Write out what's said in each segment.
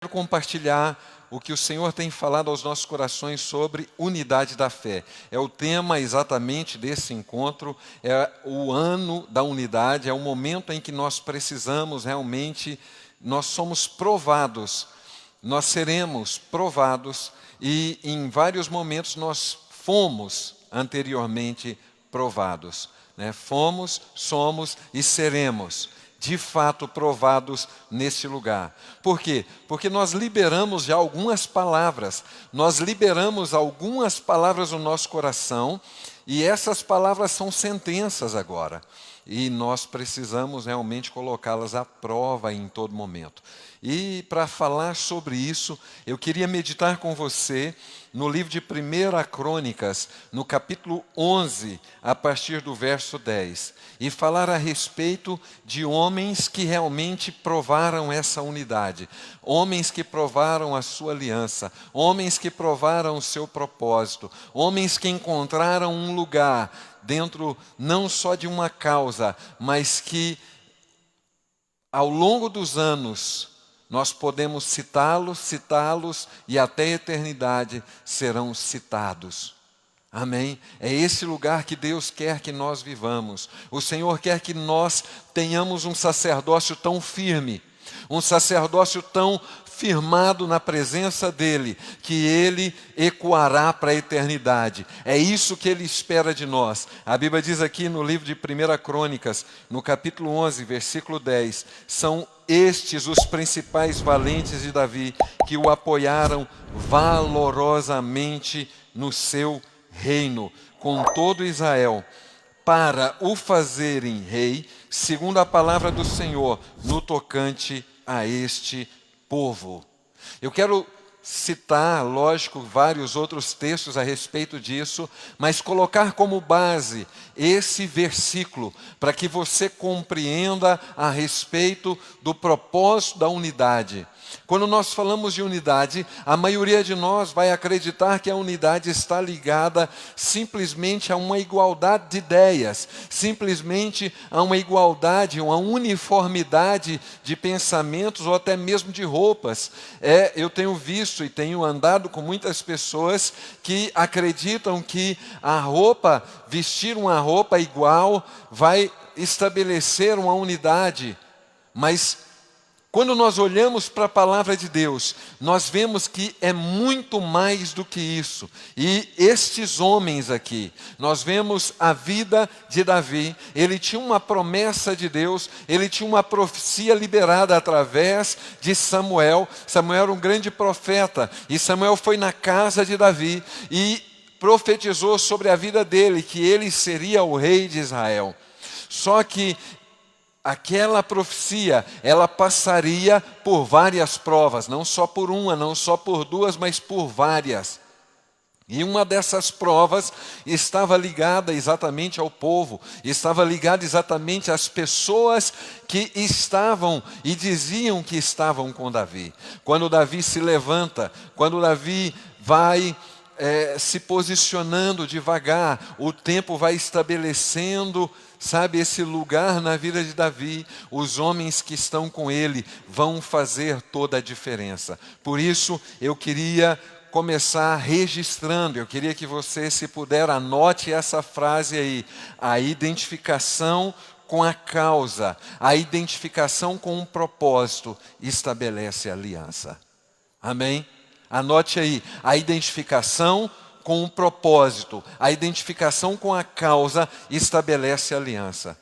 Quero compartilhar o que o Senhor tem falado aos nossos corações sobre unidade da fé. É o tema exatamente desse encontro, é o ano da unidade, é o momento em que nós precisamos realmente, nós somos provados, nós seremos provados e em vários momentos nós fomos anteriormente provados, né? Fomos, somos e seremos de fato provados nesse lugar. Por quê? Porque nós liberamos já algumas palavras, nós liberamos algumas palavras no nosso coração, e essas palavras são sentenças agora, e nós precisamos realmente colocá-las à prova em todo momento. E para falar sobre isso, eu queria meditar com você no livro de 1 Crônicas, no capítulo 11, a partir do verso 10, e falar a respeito de homens que realmente provaram essa unidade, homens que provaram a sua aliança, homens que provaram o seu propósito, homens que encontraram um lugar dentro não só de uma causa, mas que ao longo dos anos nós podemos citá-los e até a eternidade serão citados. Amém? É esse lugar que Deus quer que nós vivamos. O Senhor quer que nós tenhamos um sacerdócio tão firme, um sacerdócio tão firmado na presença dEle, que Ele ecoará para a eternidade. É isso que Ele espera de nós. A Bíblia diz aqui no livro de 1 Crônicas, no capítulo 11, versículo 10, são estes os principais valentes de Davi, que o apoiaram valorosamente no seu reino, com todo Israel, para o fazerem rei, segundo a palavra do Senhor, no tocante a este povo. Eu quero citar, lógico, vários outros textos a respeito disso, mas colocar como base esse versículo, para que você compreenda a respeito do propósito da unidade. Quando nós falamos de unidade, a maioria de nós vai acreditar que a unidade está ligada simplesmente a uma igualdade de ideias, simplesmente a uma igualdade, uma uniformidade de pensamentos ou até mesmo de roupas. Eu tenho visto e tenho andado com muitas pessoas que acreditam que vestir uma roupa igual vai estabelecer uma unidade, mas quando nós olhamos para a palavra de Deus, nós vemos que é muito mais do que isso. E estes homens aqui, nós vemos a vida de Davi, ele tinha uma promessa de Deus, ele tinha uma profecia liberada através de Samuel. Samuel era um grande profeta, e Samuel foi na casa de Davi e profetizou sobre a vida dele, que ele seria o rei de Israel. Só que aquela profecia, ela passaria por várias provas, não só por uma, não só por duas, mas por várias. E uma dessas provas estava ligada exatamente ao povo, estava ligada exatamente às pessoas que estavam e diziam que estavam com Davi. Quando Davi se levanta, quando Davi vai se posicionando devagar, o tempo vai estabelecendo, sabe, esse lugar na vida de Davi, os homens que estão com ele vão fazer toda a diferença. Por isso, eu queria começar registrando, eu queria que você, se puder, anote essa frase aí, a identificação com a causa, a identificação com um propósito estabelece aliança. Amém? Anote aí, a identificação com um propósito, a identificação com a causa estabelece aliança.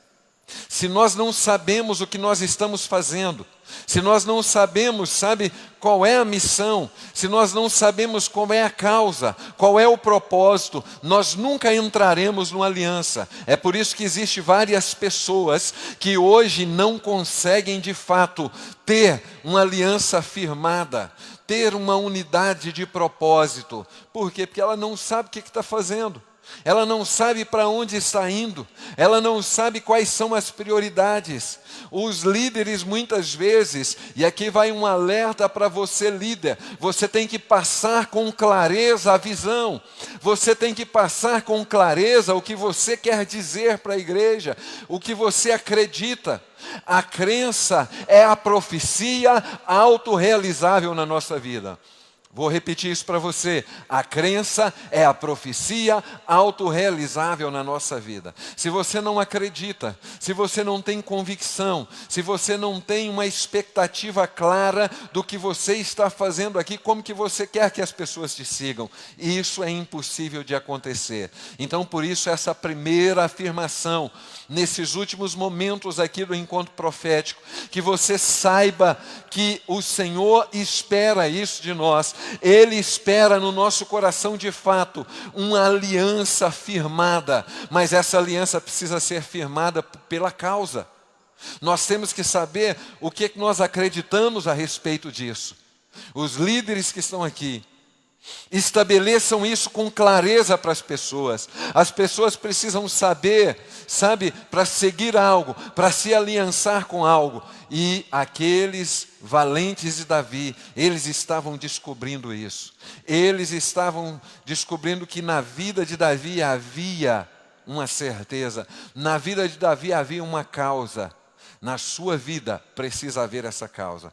Se nós não sabemos o que nós estamos fazendo, se nós não sabemos, sabe, qual é a missão, se nós não sabemos qual é a causa, qual é o propósito, nós nunca entraremos numa aliança. É por isso que existem várias pessoas que hoje não conseguem de fato ter uma aliança firmada, ter uma unidade de propósito. Por quê? Porque ela não sabe o que está fazendo. ela não sabe para onde está indo, ela não sabe quais são as prioridades. Os líderes muitas vezes, e aqui vai um alerta para você líder, você tem que passar com clareza a visão, você tem que passar com clareza o que você quer dizer para a igreja, o que você acredita. A crença é a profecia autorrealizável na nossa vida. Vou repetir isso para você. A crença é a profecia autorrealizável na nossa vida. Se você não acredita, se você não tem convicção, se você não tem uma expectativa clara do que você está fazendo aqui, como que você quer que as pessoas te sigam? Isso é impossível de acontecer. Então, por isso, essa primeira afirmação, nesses últimos momentos aqui do encontro profético, que você saiba que o Senhor espera isso de nós. Ele espera no nosso coração de fato uma aliança firmada, mas essa aliança precisa ser firmada pela causa. Nós temos que saber o que nós acreditamos a respeito disso. Os líderes que estão aqui, estabeleçam isso com clareza para as pessoas. As pessoas precisam saber, para seguir algo, para se aliançar com algo. E aqueles valentes de Davi, eles estavam descobrindo isso. Eles estavam descobrindo que na vida de Davi havia uma certeza. Na vida de Davi havia uma causa. Na sua vida precisa haver essa causa.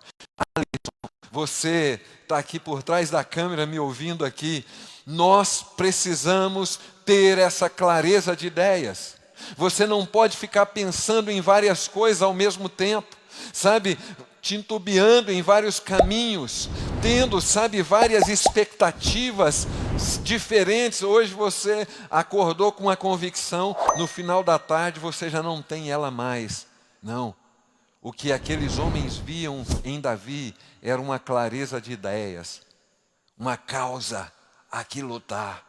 Você está aqui por trás da câmera me ouvindo aqui. Nós precisamos ter essa clareza de ideias. Você não pode ficar pensando em várias coisas ao mesmo tempo, titubeando em vários caminhos, tendo, várias expectativas diferentes. Hoje você acordou com uma convicção, no final da tarde você já não tem ela mais. Não. O que aqueles homens viam em Davi era uma clareza de ideias, uma causa a que lutar.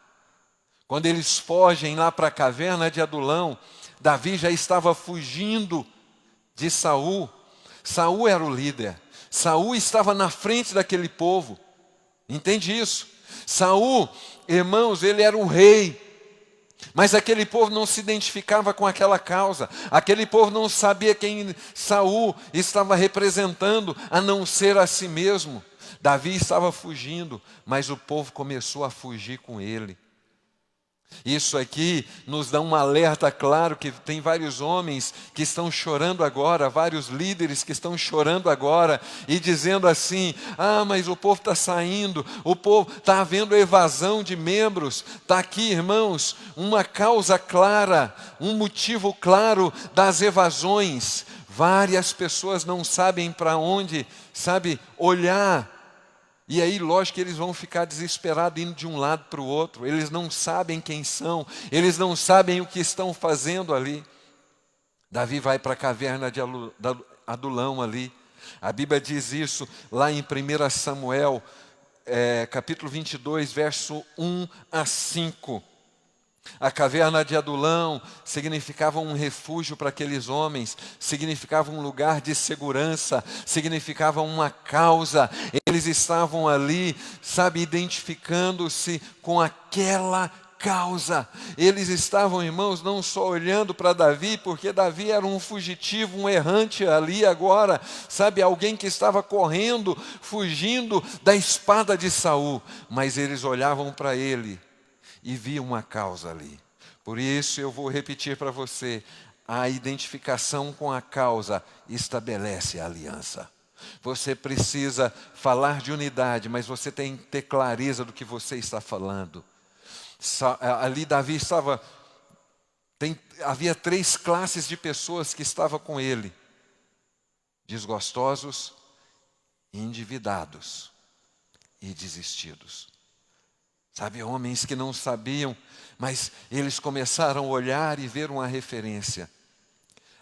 Quando eles fogem lá para a caverna de Adulão, Davi já estava fugindo de Saul. Saul era o líder. Saul estava na frente daquele povo. Entende isso? Saul, irmãos, ele era o rei. Mas aquele povo não se identificava com aquela causa. Aquele povo não sabia quem Saul estava representando, a não ser a si mesmo. Davi estava fugindo, mas o povo começou a fugir com ele. Isso aqui nos dá um alerta claro que tem vários homens que estão chorando agora, vários líderes que estão chorando agora e dizendo assim: mas o povo está saindo, o povo está havendo evasão de membros. Está aqui, irmãos, uma causa clara, um motivo claro das evasões. Várias pessoas não sabem para onde, olhar. E aí, lógico que eles vão ficar desesperados indo de um lado para o outro. Eles não sabem quem são, eles não sabem o que estão fazendo ali. Davi vai para a caverna de Adulão ali. A Bíblia diz isso lá em 1 Samuel, capítulo 22, verso 1 a 5. A caverna de Adulão significava um refúgio para aqueles homens, significava um lugar de segurança, significava uma causa. Eles estavam ali, identificando-se com aquela causa. Eles estavam, irmãos, não só olhando para Davi, porque Davi era um fugitivo, um errante ali agora, alguém que estava correndo, fugindo da espada de Saul, mas eles olhavam para ele e viam uma causa ali. Por isso eu vou repetir para você: a identificação com a causa estabelece a aliança. Você precisa falar de unidade, mas você tem que ter clareza do que você está falando. Ali Davi estava... havia 3 classes de pessoas que estavam com ele: desgostosos, endividados e desistidos. Homens que não sabiam, mas eles começaram a olhar e ver uma referência.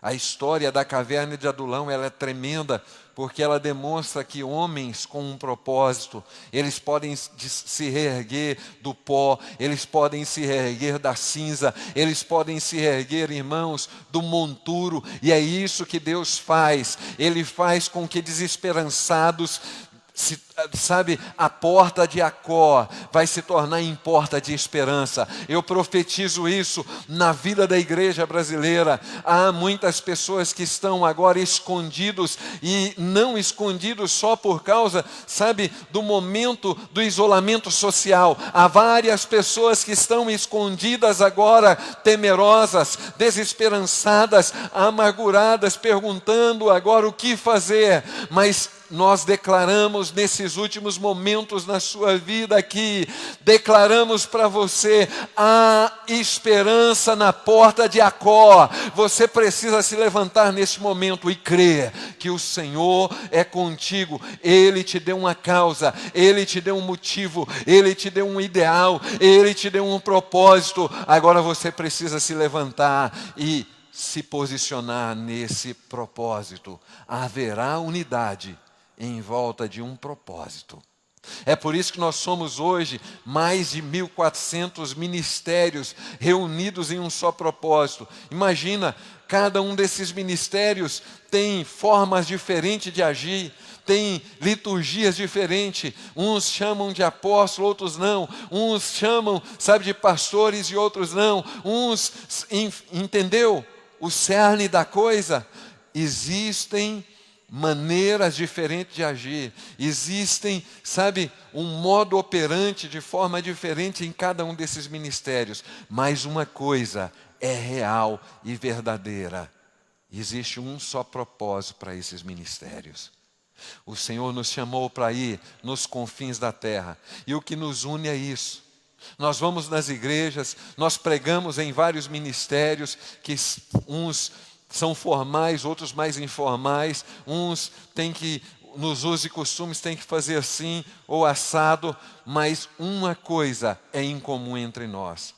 A história da caverna de Adulão, ela é tremenda, porque ela demonstra que homens com um propósito, eles podem se reerguer do pó, eles podem se reerguer da cinza, eles podem se reerguer, irmãos, do monturo, e é isso que Deus faz. Ele faz com que desesperançados sabe, a porta de Jacó vai se tornar em porta de esperança. Eu profetizo isso na vida da igreja brasileira. Há muitas pessoas que estão agora escondidos, e não escondidos só por causa, sabe, do momento do isolamento social. Há várias pessoas que estão escondidas agora, temerosas, desesperançadas, amarguradas, perguntando agora o que fazer. Mas nós declaramos nesses últimos momentos na sua vida aqui, declaramos para você a esperança na porta de Jacó. Você precisa se levantar neste momento e crer que o Senhor é contigo. Ele te deu uma causa, Ele te deu um motivo, Ele te deu um ideal, Ele te deu um propósito. Agora você precisa se levantar e se posicionar nesse propósito. Haverá unidade em volta de um propósito. É por isso que nós somos hoje mais de 1.400 ministérios reunidos em um só propósito. Imagina, cada um desses ministérios tem formas diferentes de agir, tem liturgias diferentes. Uns chamam de apóstolo, outros não. Uns chamam, sabe, de pastores e outros não. Uns, entendeu o cerne da coisa? Existem maneiras diferentes de agir, existem, sabe, um modo operante de forma diferente em cada um desses ministérios, mas uma coisa é real e verdadeira: existe um só propósito para esses ministérios. O Senhor nos chamou para ir nos confins da terra, e o que nos une é isso. Nós vamos nas igrejas, nós pregamos em vários ministérios, que uns são formais, outros mais informais. Uns têm que, nos usos e costumes, têm que fazer assim ou assado. Mas uma coisa é incomum entre nós: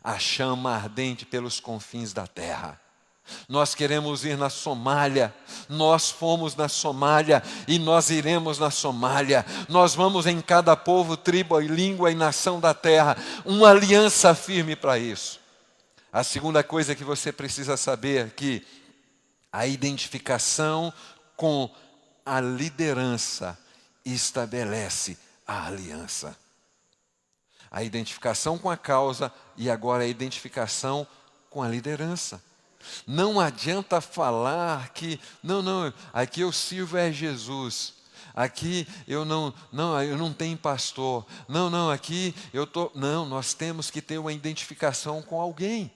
a chama ardente pelos confins da terra. Nós queremos ir na Somália, nós fomos na Somália e nós iremos na Somália. Nós vamos em cada povo, tribo, língua e nação da terra. Uma aliança firme para isso. A segunda coisa que você precisa saber é que a identificação com a liderança estabelece a aliança. A identificação com a causa e agora a identificação com a liderança. Não adianta falar que, não, aqui eu sirvo é Jesus. Aqui eu não tenho pastor. Não, aqui eu estou... Não, nós temos que ter uma identificação com alguém.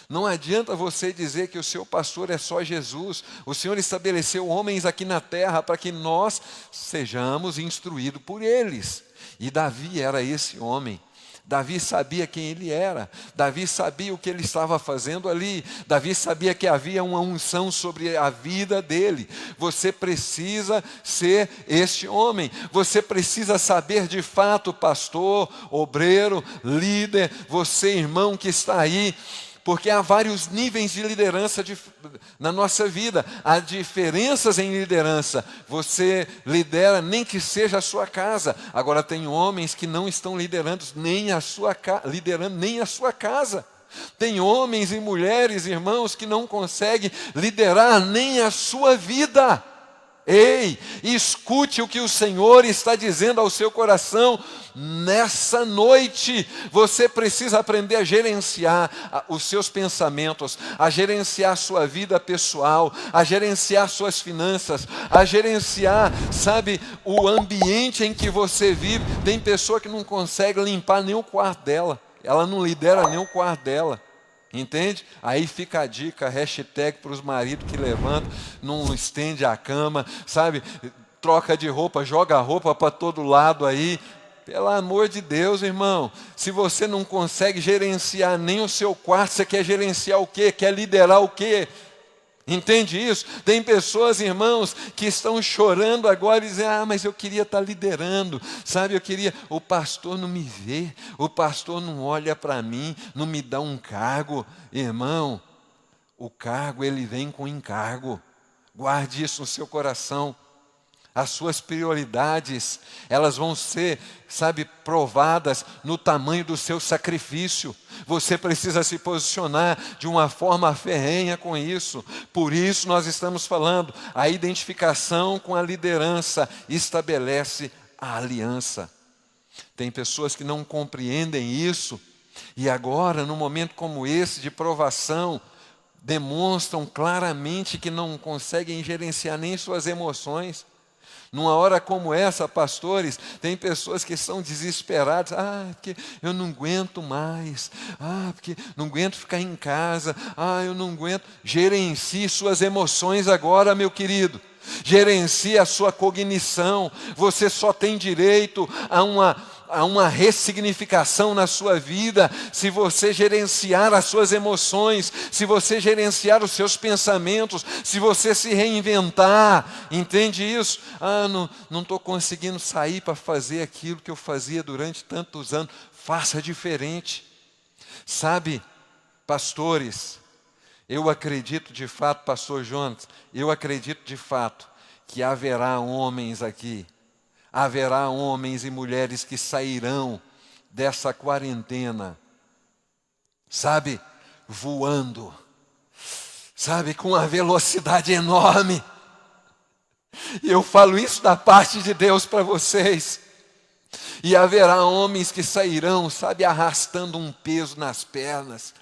Não adianta você dizer que o seu pastor é só Jesus. O Senhor estabeleceu homens aqui na terra para que nós sejamos instruídos por eles. E Davi era esse homem. Davi sabia quem ele era. Davi sabia o que ele estava fazendo ali. Davi sabia que havia uma unção sobre a vida dele. Você precisa ser este homem. Você precisa saber de fato, pastor, obreiro, líder, você, irmão que está aí, porque há vários níveis de liderança na nossa vida. Há diferenças em liderança. Você lidera nem que seja a sua casa. Agora tem homens que não estão liderando nem a sua casa. Tem homens e mulheres, irmãos, que não conseguem liderar nem a sua vida. Ei, escute o que o Senhor está dizendo ao seu coração nessa noite. Você precisa aprender a gerenciar os seus pensamentos, a gerenciar a sua vida pessoal, a gerenciar suas finanças, a gerenciar, sabe, o ambiente em que você vive. Tem pessoa que não consegue limpar nem o quarto dela, ela não lidera nem o quarto dela. Entende? Aí fica a dica, hashtag para os maridos que levantam, não estende a cama, sabe? Troca de roupa, joga a roupa para todo lado aí. Pelo amor de Deus, irmão. Se você não consegue gerenciar nem o seu quarto, você quer gerenciar o quê? Quer liderar o quê? Entende isso? Tem pessoas, irmãos, que estão chorando agora e dizem: mas eu queria estar liderando, sabe, o pastor não me vê, o pastor não olha para mim, não me dá um cargo. Irmão, o cargo ele vem com encargo, guarde isso no seu coração. As suas prioridades, elas vão ser, sabe, provadas no tamanho do seu sacrifício. Você precisa se posicionar de uma forma ferrenha com isso. Por isso nós estamos falando, a identificação com a liderança estabelece a aliança. Tem pessoas que não compreendem isso, e agora, num momento como esse de provação, demonstram claramente que não conseguem gerenciar nem suas emoções. Numa hora como essa, pastores, tem pessoas que são desesperadas. Porque eu não aguento mais. Porque não aguento ficar em casa. Eu não aguento. Gerencie suas emoções agora, meu querido. Gerencie a sua cognição. Você só tem direito a uma ressignificação na sua vida se você gerenciar as suas emoções, se você gerenciar os seus pensamentos, se você se reinventar. Entende isso? Não estou conseguindo sair para fazer aquilo que eu fazia durante tantos anos. Faça diferente. Sabe, pastores, eu acredito de fato, pastor Jonas, eu acredito de fato que haverá homens aqui, haverá homens e mulheres que sairão dessa quarentena, sabe, voando, sabe, com uma velocidade enorme. E eu falo isso da parte de Deus para vocês. E haverá homens que sairão, sabe, arrastando um peso nas pernas,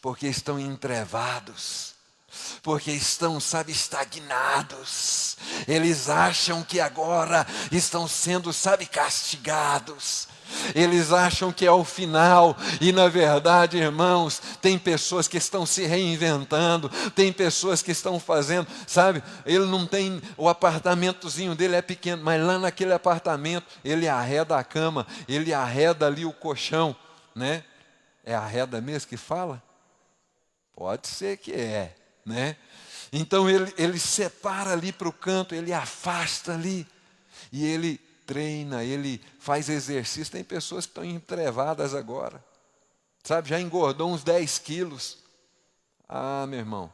porque estão entrevados, porque estão, sabe, estagnados. Eles acham que agora estão sendo, sabe, castigados. Eles acham que é o final, e na verdade, irmãos, tem pessoas que estão se reinventando, tem pessoas que estão fazendo, sabe, ele não tem, o apartamentozinho dele é pequeno, mas lá naquele apartamento, ele arreda a cama, ele arreda ali o colchão, né? É arreda mesmo que fala? Pode ser que é, né? Então ele separa ali para o canto, ele afasta ali, e ele treina, ele faz exercício. Tem pessoas que estão entrevadas agora, sabe, já engordou uns 10 quilos. Meu irmão,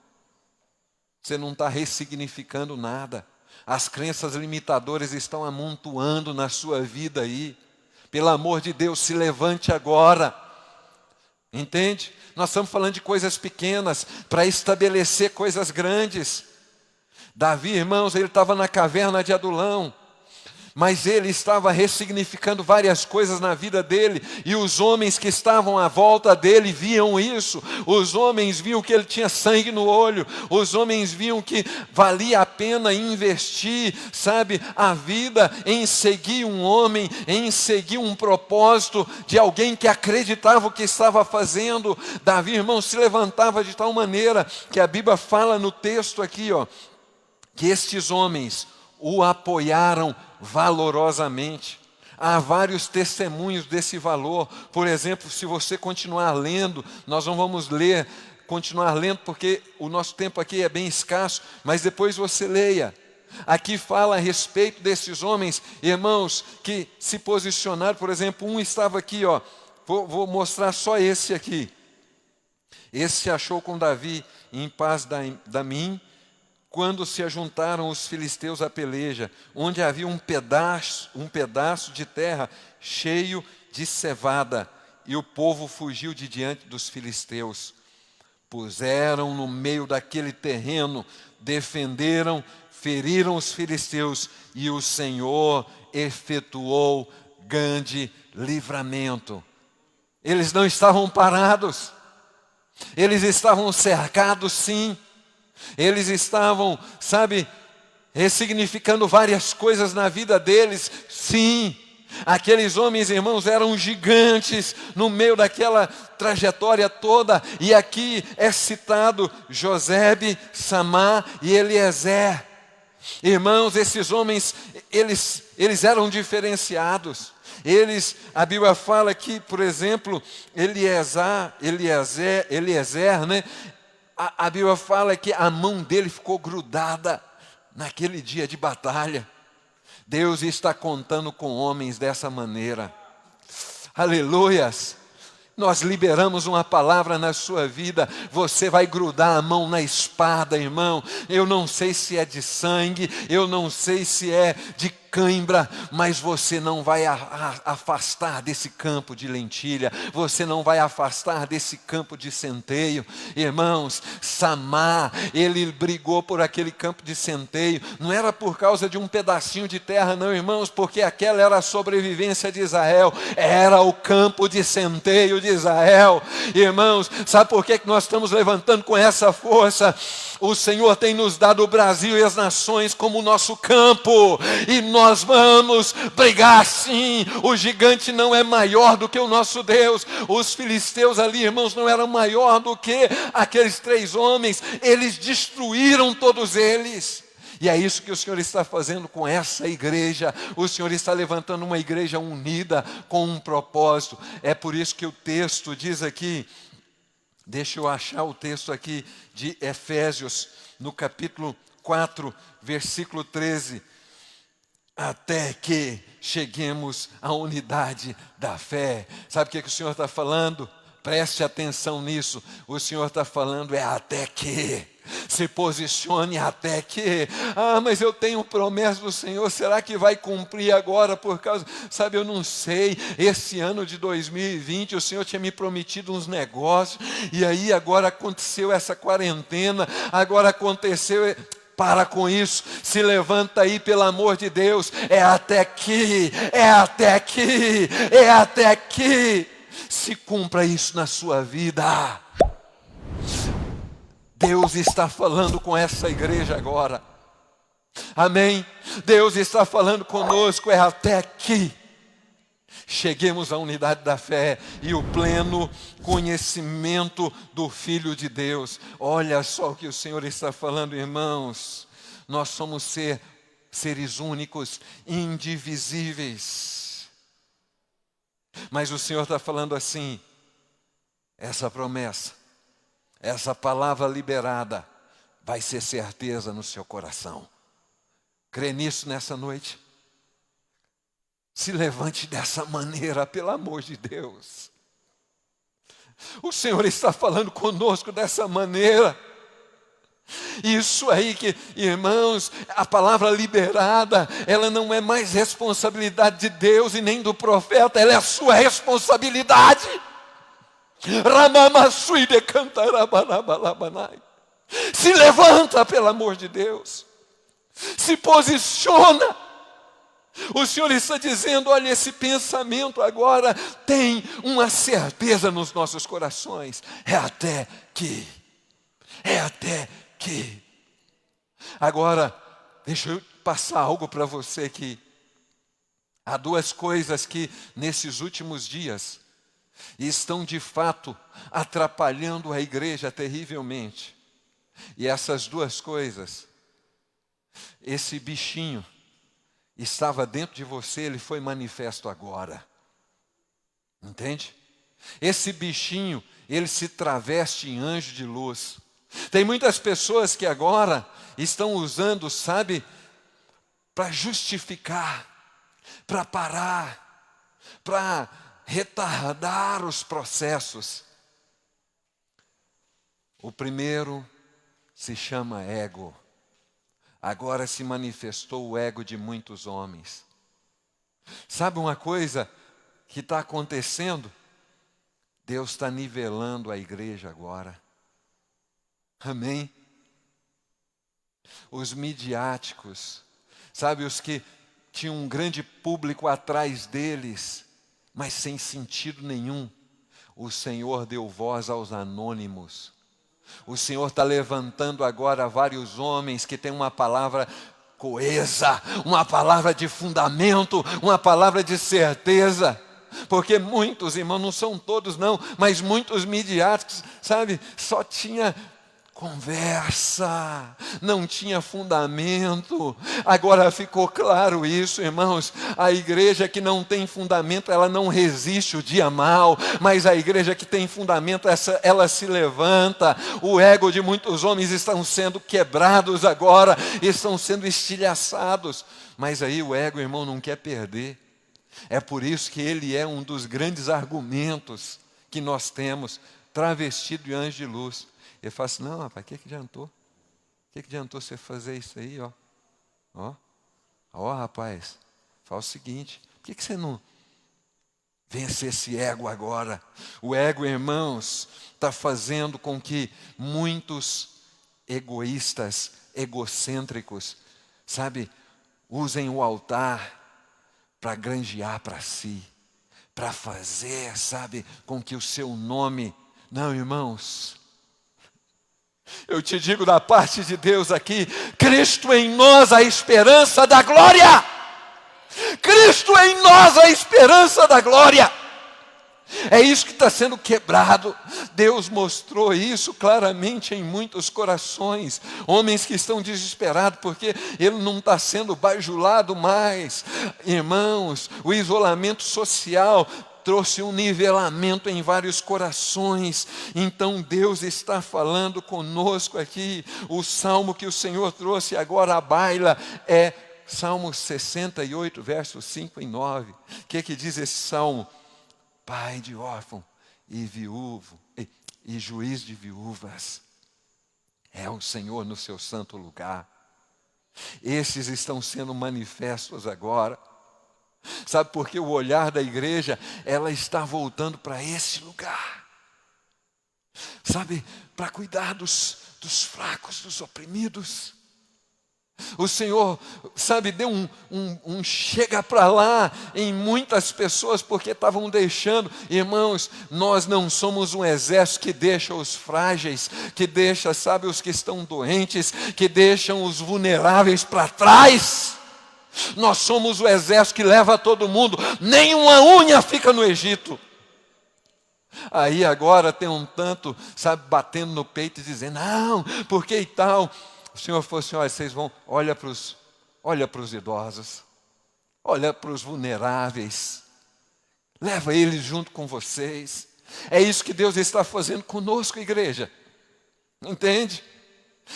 você não está ressignificando nada. As crenças limitadoras estão amontoando na sua vida aí. Pelo amor de Deus, se levante agora. Entende? Nós estamos falando de coisas pequenas para estabelecer coisas grandes. Davi, irmãos, ele estava na caverna de Adulão, mas ele estava ressignificando várias coisas na vida dele, e os homens que estavam à volta dele viam isso. Os homens viam que ele tinha sangue no olho, os homens viam que valia a pena investir, sabe, a vida em seguir um homem, em seguir um propósito de alguém que acreditava o que estava fazendo. Davi, irmão, se levantava de tal maneira que a Bíblia fala no texto aqui, que estes homens o apoiaram valorosamente. Há vários testemunhos desse valor. Por exemplo, se você continuar lendo, nós não vamos continuar lendo porque o nosso tempo aqui é bem escasso, mas depois você leia. Aqui fala a respeito desses homens, irmãos, que se posicionaram. Por exemplo, um estava aqui, vou mostrar só esse aqui. Esse se achou com Davi em paz da mim, quando se ajuntaram os filisteus à peleja, onde havia um pedaço de terra cheio de cevada, e o povo fugiu de diante dos filisteus. Puseram no meio daquele terreno, defenderam, feriram os filisteus, e o Senhor efetuou grande livramento. Eles não estavam parados, eles estavam cercados, sim. Eles estavam, sabe, ressignificando várias coisas na vida deles. Sim, aqueles homens, irmãos, eram gigantes no meio daquela trajetória toda. E aqui é citado Josebe, Samá e Eliezer. Irmãos, esses homens, eles eram diferenciados. A Bíblia fala que, por exemplo, Eliezer, né? A Bíblia fala que a mão dele ficou grudada naquele dia de batalha. Deus está contando com homens dessa maneira. Aleluias! Nós liberamos uma palavra na sua vida. Você vai grudar a mão na espada, irmão. Eu não sei se é de sangue, eu não sei se é de cãibra, mas você não vai afastar desse campo de lentilha, você não vai afastar desse campo de centeio. Irmãos, Samar, ele brigou por aquele campo de centeio, não era por causa de um pedacinho de terra não, irmãos, porque aquela era a sobrevivência de Israel, era o campo de centeio de Israel. Irmãos, sabe por que nós estamos levantando com essa força? O Senhor tem nos dado o Brasil e as nações como nosso campo, e nós vamos brigar sim. O gigante não é maior do que o nosso Deus. Os filisteus ali, irmãos, não eram maior do que aqueles 3 homens, eles destruíram todos eles. E é isso que o Senhor está fazendo com essa igreja. O Senhor está levantando uma igreja unida com um propósito. É por isso que o texto diz aqui, deixa eu achar o texto aqui de Efésios, no capítulo 4, versículo 13. Até que cheguemos à unidade da fé. Sabe o que o Senhor está falando? Preste atenção nisso. O Senhor está falando até que. Se posicione até que. Mas eu tenho promessa do Senhor, será que vai cumprir agora por causa... Sabe, eu não sei, esse ano de 2020 o Senhor tinha me prometido uns negócios, e aí agora aconteceu essa quarentena, agora aconteceu... Para com isso, se levanta aí pelo amor de Deus, é até que, é até que, é até que se cumpra isso na sua vida. Deus está falando com essa igreja agora, amém? Deus está falando conosco, é até que cheguemos à unidade da fé e o pleno conhecimento do Filho de Deus. Olha só o que o Senhor está falando, irmãos. Nós somos seres únicos, indivisíveis. Mas o Senhor está falando assim, essa promessa, essa palavra liberada, vai ser certeza no seu coração. Crê nisso nessa noite? Se levante dessa maneira, pelo amor de Deus. O Senhor está falando conosco dessa maneira. Isso aí que, irmãos, a palavra liberada, ela não é mais responsabilidade de Deus e nem do profeta, ela é a sua responsabilidade. Se levanta, pelo amor de Deus. Se posiciona. O Senhor está dizendo, olha, esse pensamento agora tem uma certeza nos nossos corações. É até que. Agora, deixa eu passar algo para você aqui. Há 2 coisas que nesses últimos dias estão de fato atrapalhando a igreja terrivelmente. E essas 2 coisas, esse bichinho estava dentro de você, ele foi manifesto agora. Entende? Esse bichinho, ele se traveste em anjo de luz. Tem muitas pessoas que agora estão usando, sabe, para justificar, para parar, para retardar os processos. O primeiro se chama ego. Agora se manifestou o ego de muitos homens. Sabe uma coisa que está acontecendo? Deus está nivelando a igreja agora. Amém? Os midiáticos, sabe, os que tinham um grande público atrás deles, mas sem sentido nenhum. O Senhor deu voz aos anônimos. O Senhor está levantando agora vários homens que têm uma palavra coesa, uma palavra de fundamento, uma palavra de certeza. Porque muitos, irmãos, não são todos não, mas muitos midiáticos, sabe, só tinha conversa, não tinha fundamento. Agora ficou claro isso, irmãos. A igreja que não tem fundamento, ela não resiste o dia mau, mas a igreja que tem fundamento, ela se levanta. O ego de muitos homens estão sendo quebrados agora, estão sendo estilhaçados. Mas aí o ego, irmão, não quer perder. É por isso que ele é um dos grandes argumentos que nós temos, travestido de anjo de luz. Ele fala assim, não, rapaz, o que adiantou? O que adiantou você fazer isso aí, ó? Ó, rapaz, faz o seguinte, por que você não vence esse ego agora? O ego, irmãos, está fazendo com que muitos egoístas, egocêntricos, sabe, usem o altar para granjear para si, para fazer, sabe, com que o seu nome... Não, irmãos, eu te digo da parte de Deus aqui, Cristo em nós a esperança da glória. Cristo em nós a esperança da glória. É isso que está sendo quebrado. Deus mostrou isso claramente em muitos corações. Homens que estão desesperados porque ele não está sendo bajulado mais. Irmãos, o isolamento social trouxe um nivelamento em vários corações. Então Deus está falando conosco aqui. O salmo que o Senhor trouxe agora à baila é Salmo 68, versos 5 e 9. O que diz esse salmo? Pai de órfão e viúvo, e juiz de viúvas, é o Senhor no seu santo lugar. Esses estão sendo manifestos agora. Sabe por que o olhar da igreja, ela está voltando para esse lugar? Sabe, para cuidar dos fracos, dos oprimidos. O Senhor, sabe, deu um chega para lá em muitas pessoas porque estavam deixando. Irmãos, nós não somos um exército que deixa os frágeis, que deixa, sabe, os que estão doentes, que deixam os vulneráveis para trás. Nós somos o exército que leva todo mundo, nenhuma unha fica no Egito. Aí agora tem um tanto, sabe, batendo no peito e dizendo, não, por que e tal? O Senhor falou assim, olha, vocês vão, olha para os idosos, olha para os vulneráveis, leva eles junto com vocês. É isso que Deus está fazendo conosco, igreja. Entende?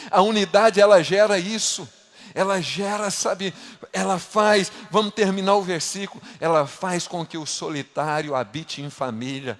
A unidade, ela gera isso. Ela gera, sabe, ela faz, vamos terminar o versículo, ela faz com que o solitário habite em família.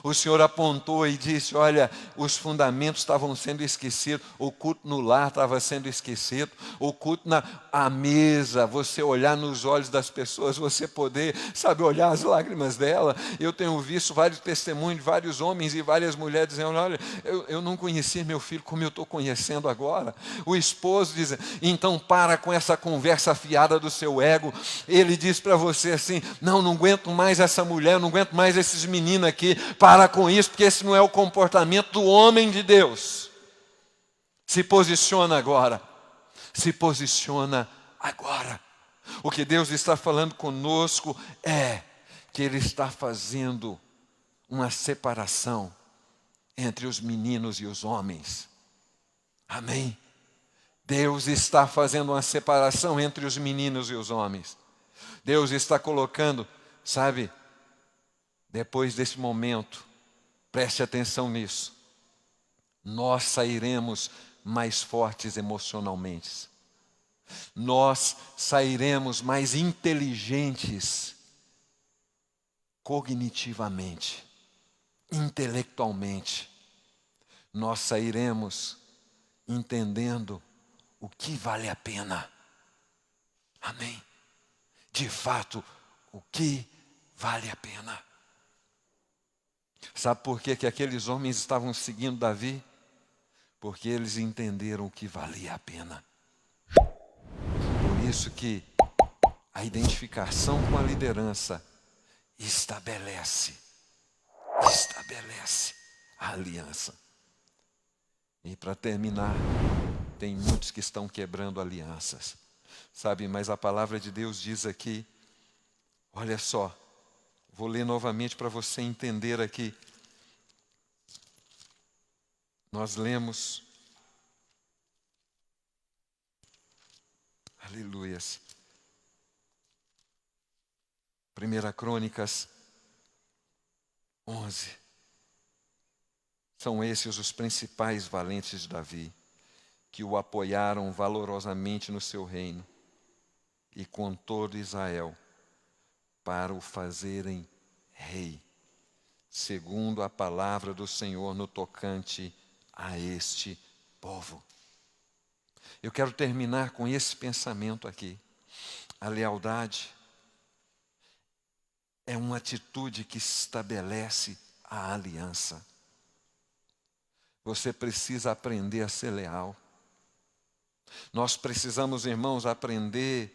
O Senhor apontou e disse, olha, os fundamentos estavam sendo esquecidos, o culto no lar estava sendo esquecido, o culto à mesa, você olhar nos olhos das pessoas, você poder, sabe, olhar as lágrimas dela. Eu tenho visto vários testemunhos de vários homens e várias mulheres dizendo, olha, eu não conhecia meu filho como eu estou conhecendo agora. O esposo diz, então para com essa conversa fiada do seu ego. Ele diz para você assim, não aguento mais essa mulher, não aguento mais esses meninos aqui. Para com isso, porque esse não é o comportamento do homem de Deus. Se posiciona agora. Se posiciona agora. O que Deus está falando conosco é que Ele está fazendo uma separação entre os meninos e os homens. Amém? Deus está fazendo uma separação entre os meninos e os homens. Deus está colocando, sabe, depois desse momento, preste atenção nisso, nós sairemos mais fortes emocionalmente, nós sairemos mais inteligentes cognitivamente, intelectualmente, nós sairemos entendendo o que vale a pena. Amém? De fato, o que vale a pena. Sabe por que aqueles homens estavam seguindo Davi? Porque eles entenderam o que valia a pena. Por isso que a identificação com a liderança estabelece a aliança. E para terminar, tem muitos que estão quebrando alianças. Sabe, mas a palavra de Deus diz aqui, olha só, vou ler novamente para você entender aqui. Nós lemos, aleluias, 1 Crônicas 11. São esses os principais valentes de Davi, que o apoiaram valorosamente no seu reino e com todo Israel, para o fazerem rei, segundo a palavra do Senhor no tocante a este povo. Eu quero terminar com esse pensamento aqui. A lealdade é uma atitude que estabelece a aliança. Você precisa aprender a ser leal. Nós precisamos, irmãos, aprender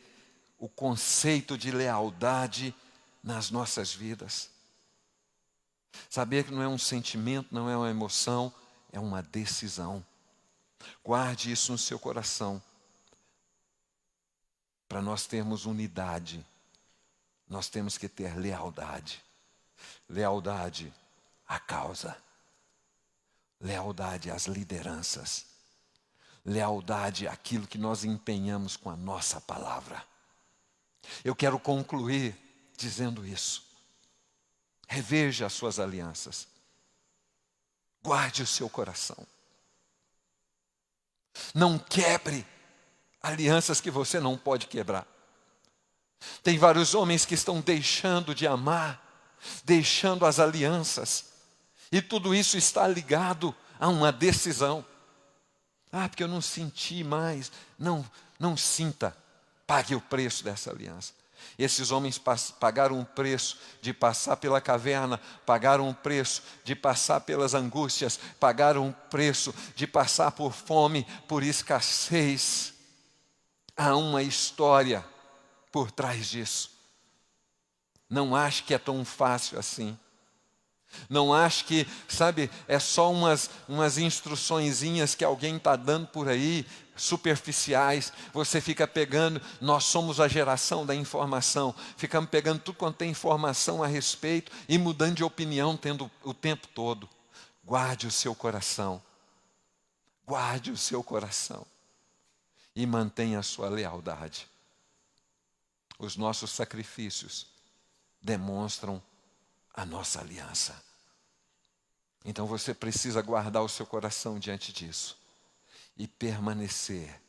o conceito de lealdade nas nossas vidas. Saber que não é um sentimento, não é uma emoção, é uma decisão. Guarde isso no seu coração. Para nós termos unidade, nós temos que ter lealdade. Lealdade à causa. Lealdade às lideranças. Lealdade àquilo que nós empenhamos com a nossa palavra. Eu quero concluir dizendo isso. Reveja as suas alianças. Guarde o seu coração. Não quebre alianças que você não pode quebrar. Tem vários homens que estão deixando de amar, deixando as alianças. E tudo isso está ligado a uma decisão. Porque eu não senti mais. Não sinta. Pague o preço dessa aliança. Esses homens pagaram um preço de passar pela caverna, pagaram um preço de passar pelas angústias, pagaram um preço de passar por fome, por escassez. Há uma história por trás disso. Não ache que é tão fácil assim. Não ache que, é só umas instruçõezinhas que alguém está dando por aí, superficiais. Você fica pegando, nós somos a geração da informação. Ficamos pegando tudo quanto tem informação a respeito e mudando de opinião o tempo todo. Guarde o seu coração. Guarde o seu coração. E mantenha a sua lealdade. Os nossos sacrifícios demonstram a nossa aliança. Então você precisa guardar o seu coração diante disso e permanecer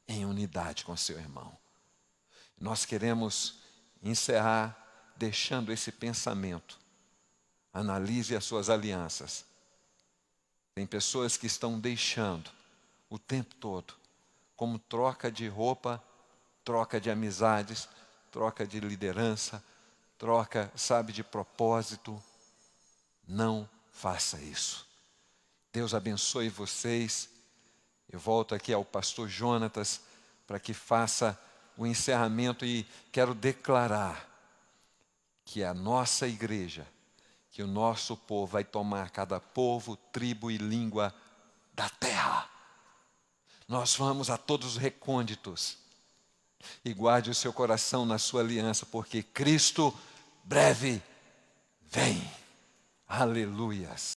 em unidade com seu irmão. Nós queremos encerrar deixando esse pensamento. Analise as suas alianças. Tem pessoas que estão deixando o tempo todo, como troca de roupa, troca de amizades, troca de liderança, troca, de propósito. Não faça isso. Deus abençoe vocês. Eu volto aqui ao pastor Jonatas para que faça o encerramento e quero declarar que a nossa igreja, que o nosso povo vai tomar cada povo, tribo e língua da terra. Nós vamos a todos os recônditos. E guarde o seu coração na sua aliança, porque Cristo breve vem. Aleluias.